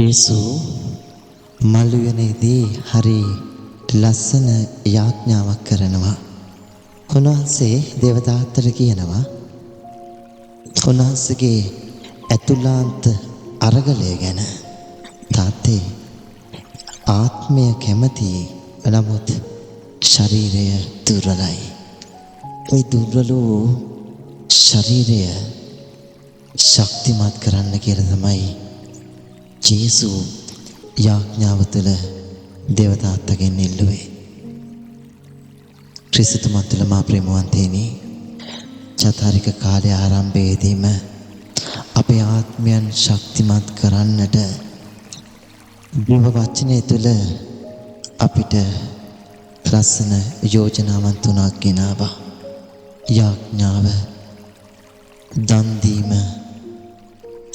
යේසු මළුවනේදී හරි ලස්සන යාඥාවක් කරනවා. උන්වහන්සේ දේවතාත්තට කියනවා උන්වහන්සේගේ ඇතුළාන්ත අරගලය ගැන. තාත්තේ ආත්මය කැමති නමුත් ශරීරය දුර්වලයි. ඒ දුර්වල වූ ශරීරය ශක්තිමත් කරන්න කියලා තමයි යේසු යාඥාව තුළ දේවතාත්තගෙන් ඉල්ලුවේ. ක්‍රිස්තුමත් තුළ මා ප්‍රේමවන්තේනි, චතුරාර්ය කාලයේ ආරම්භයේදීම අපේ ආත්මයන් ශක්තිමත් කරන්නට දේව වචනය තුළ අපිට ලස්සන යෝජනාවන් තුනක් ගෙනාවා. යාඥාව, දන් දීම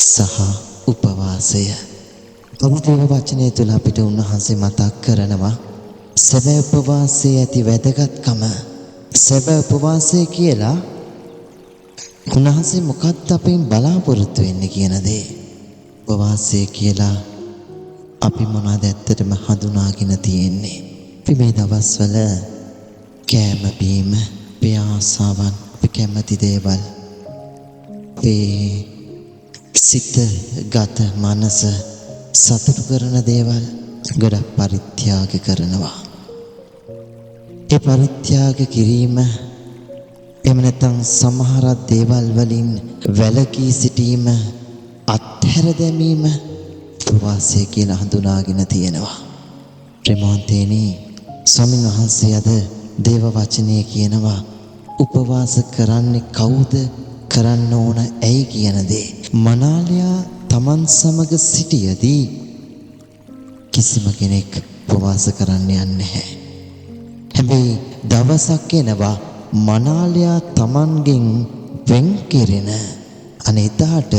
සහ උපවාසය. දේව වචනය තුළ අපිට උන්වහන්සේ මතක් කරනවා සැබෑ උපවාසයේ ඇති වැදගත්කම. සැබෑ උපවාසය කියලා උන්වහන්සේ මොකක්ද අපෙන් බලාපොරොත්තු වෙන්නේ කියන දේ. උපවාසය කියලා අපි මොනවද ඇත්තටම හඳුනාගෙන තියෙන්නේ? අපි මේ දවස්වල කෑම බීම, අපේ ආසාවන්, අපි කැමති දේවල්, අපේ සිත ගත මනස සතුටු කරන දේවල් ගොඩක් පරිත්‍යාග කරනවා. ඒ පරිත්‍යාග කිරීම, එහෙම නැත්නම් සමහර දේවල් වලින් වැළකී සිටීම, අත්හැර දැමීම උපවාසය කියලා හඳුනාගෙන තියෙනවා. ප්‍රේමවන්තේනි, ස්වාමීන් වහන්සේ අද දේව වචනේ කියනවා උපවාස කරන්නේ කවුද? කරන්න ඕන ඇයි කියන දේ. මනාලයා Taman සමග සිටියදී කිසිම කෙනෙක් උපවාස කරන්න යන්නේ නැහැ. හැබැයි දවසක් එනවා මනාලයා Tamanගෙන් වෙන් කෙරෙන අනේදාට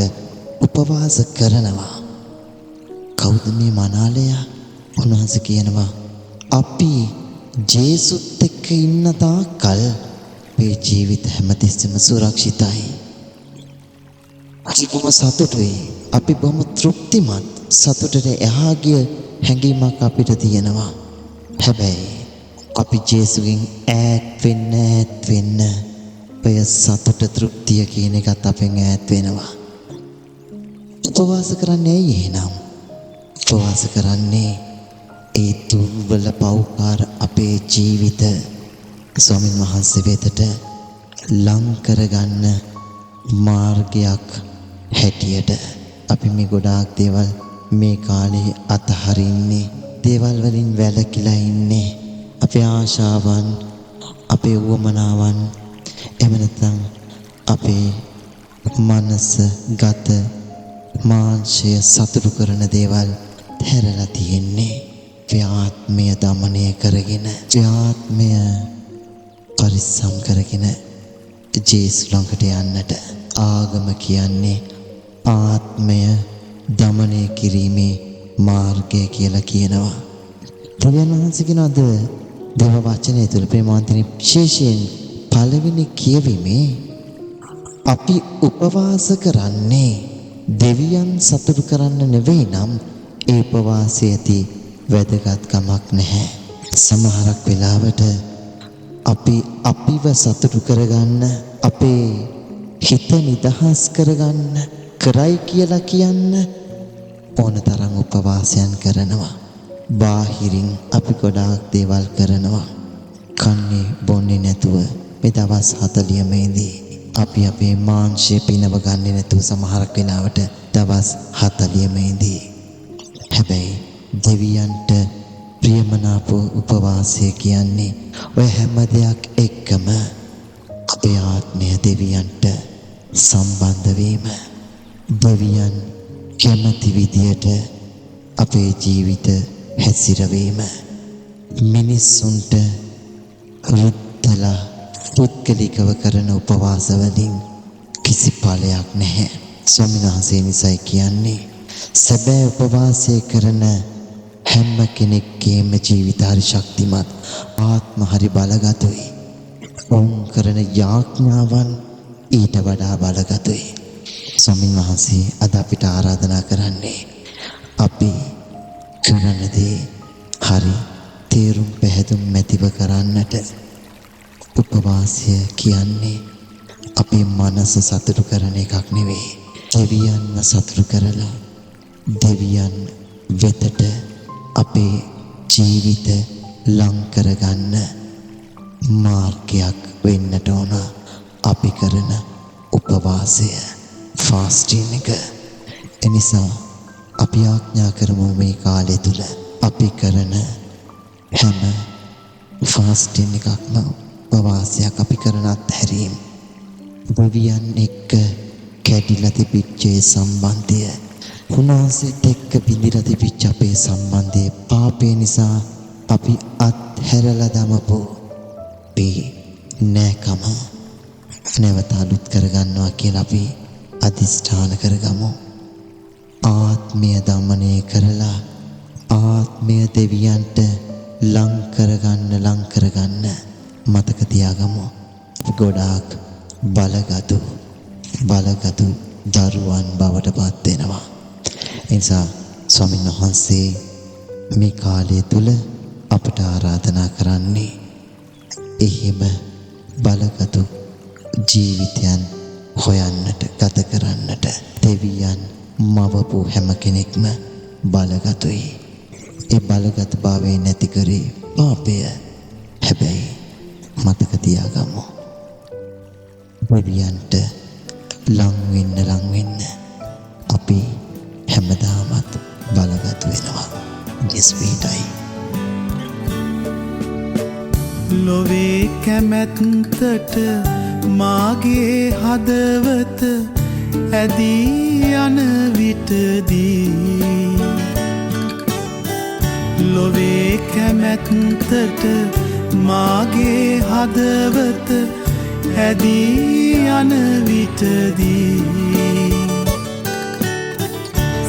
උපවාස කරනවා. කවුද මේ මනාලයා? උන්වහන්සේ කියනවා අපි ජේසුත් එක්ක ඉන්න තාක්කල් මේ ජීවිත හැමතිස්සෙම සුරක්ෂිතයි. අපි බොහොම සතුටුයි. අපි බොහොම තෘප්තිමත්. සතුටට එහා ගිය හැඟීමක් අපිට තියෙනවා. හැබැයි අපි ජේසුගෙන් ඈත් වෙන්න ඔය සතුට තෘප්තිය කියන එකත් අපෙන් ඈත් වෙනවා. උපවාස කරන්නේ ඇයි එහෙනම්? උපවාස කරන්නේ ඒ දුර්වල පෞකාර අපේ ජීවිත ස්වාමීන් වහන්සේ වෙතට ලං කරගන්න මාර්ගයක් හැටියට. අපි මේ ගොඩාක් දේවල් මේ කාලේ අතහරින්නේ, දේවල් වලින් වැළකීලා ඉන්නේ. අපේ ආශාවන්, අපේ උවමනාවන්, එහෙම නැත්නම් අපේ මනස ගත මාංශය සතුටු කරන දේවල් හැරලා තියෙන්නේ. ආත්මය දමනය කරගෙන, ආත්මය පරිස්සම් කරගෙන ජේසු ළඟට යන්නට. ආගම කියන්නේ ආත්මය දමනය කිරීමේ මාර්ගය කියලා කියනවා. දෙවියන්වහන්සේගෙන අද දේව වචනය තුළ ප්‍රේමවන්තනි, විශේෂයෙන් පළවෙනි කියවීමේ අපි උපවාස කරන්නේ දෙවියන් සතුටු කරන්න නෙවෙයි නම් ඒ උපවාසයේ ඇති වැදගත්කමක් නැහැ. සමහරක් වෙලාවට අපි අපිව සතුටු කරගන්න, අපේ හිත නිදහස් කරගන්න කරයි කියලා කියන්න ඕන තරම් උපවාසයන් කරනවා. බාහිරින් අපි ගොඩාක් දේවල් කරනවා. කන්නේ බොන්නේ නැතුව මේ දවස් 40 ඉදී අපි අපේ මාංශය පිනව ගන්නේ නැතුව සමහරක් වෙලාවට දවස් 40 ඉදී. හැබැයි දෙවියන්ට ප්‍රියමනාප උපවාසය කියන්නේ ඔය හැම දෙයක් එක්කම අපේ ආත්මය දෙවියන්ට සම්බන්ධ වීම, දෙවියන් කැමති විදියට අපේ ජීවිත හැසිරවීම. මිනිස්සුන්ට රුත්තලා පුද්ගලිකව කරන උපවාස වලින් කිසි ඵලයක් නැහැ. ස්වාමීන් වහන්සේ නිසයි කියන්නේ සැබෑ උපවාසය කරන හැම කෙනෙක්ගේම ජීවිත හරි ශක්තිමත්, ආත්ම හරි බලගතුයි. ඔවුන් කරන යාඥාවන් ඊට වඩා බලගතුයි. ස්වාමීන් වහන්සේ අද අපිට ආරාධනා කරන්නේ අපි කරන දේ හරි තේරුම් පැහැදුම් මැතිව කරන්නට උපවාසය කියන්නේ අපේ මනස සතුටු කරන එකක් නෙවෙයි. දෙවියන්ව සතුටු කරලා දෙවියන් වෙතට අපේ ජීවිත ලං කරගන්න මාර්ගයක් වෙන්නට ඕන අපි කරන උපවාසය ෆාස්ටින් එක. එනිසා අපි ආඥා කරමු මේ කාලය තුල අපි කරන හැම ෆාස්ටින් එකක්ම උපවාසයක් අපි කරන අත්හැරීම් දෙවියන් එක්ක කැඩිලා තිබිච්ච සම්බන්ධය උන්වහන්සේත් එක්ක බිඳිලා තිබිච්ච අපේ සම්බන්ධය පාපේ නිසා අපි අත්හැරලා දමපු අපේ නෑකම නැවත අලුත් කරගන්නවා කියලා අපි අධිෂ්ඨාන කරගමු. ආත්මය දමනය කරලා ආත්මය දෙවියන්ට ලං කරගන්න මතක තියාගමු. ගොඩාක් බලගතු දරුවන් බවට පත් වෙනවා. ඒ නිසා ස්වාමීන් වහන්සේ මේ කාලය තුල අපට ආරාධනා කරන්නේ එහෙම බලගතු ජීවිතයන් හොයන්නට ගත කරන්නට. දෙවියන් මවපු හැම කෙනෙක්ම බලගතුයි. ඒ බලගත් භාවය නැති කරේ පාපය. හැබැයි මතක තියාගමු දෙවියන්ට ලං වෙන්න අපි හැමදාමත් බලගත් වෙනවා. ජෙස්පීටයි ලොවේ කැමැත්තට මාගේ හදවත ඇදී යන විටදී ලොවේ කැමැත්තට මාගේ හදවත ඇදී යන විටදී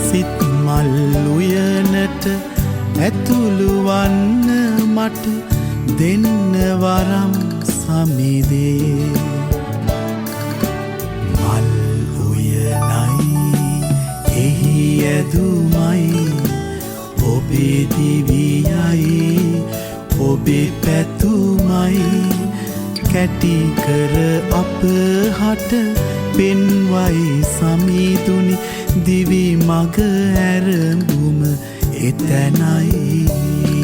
සිත් මල් උයනට ඇතුළු වන්න මට දෙන්න වරම් සමිදේ මල් උයනයි එහි ඇදුමයි ඔබේ දිවියයි ඔබේ පැතුමයි කැටි කර අප හට පෙන්වයි සමිඳුනි දිවි මග ඇරඹුම එතැනයි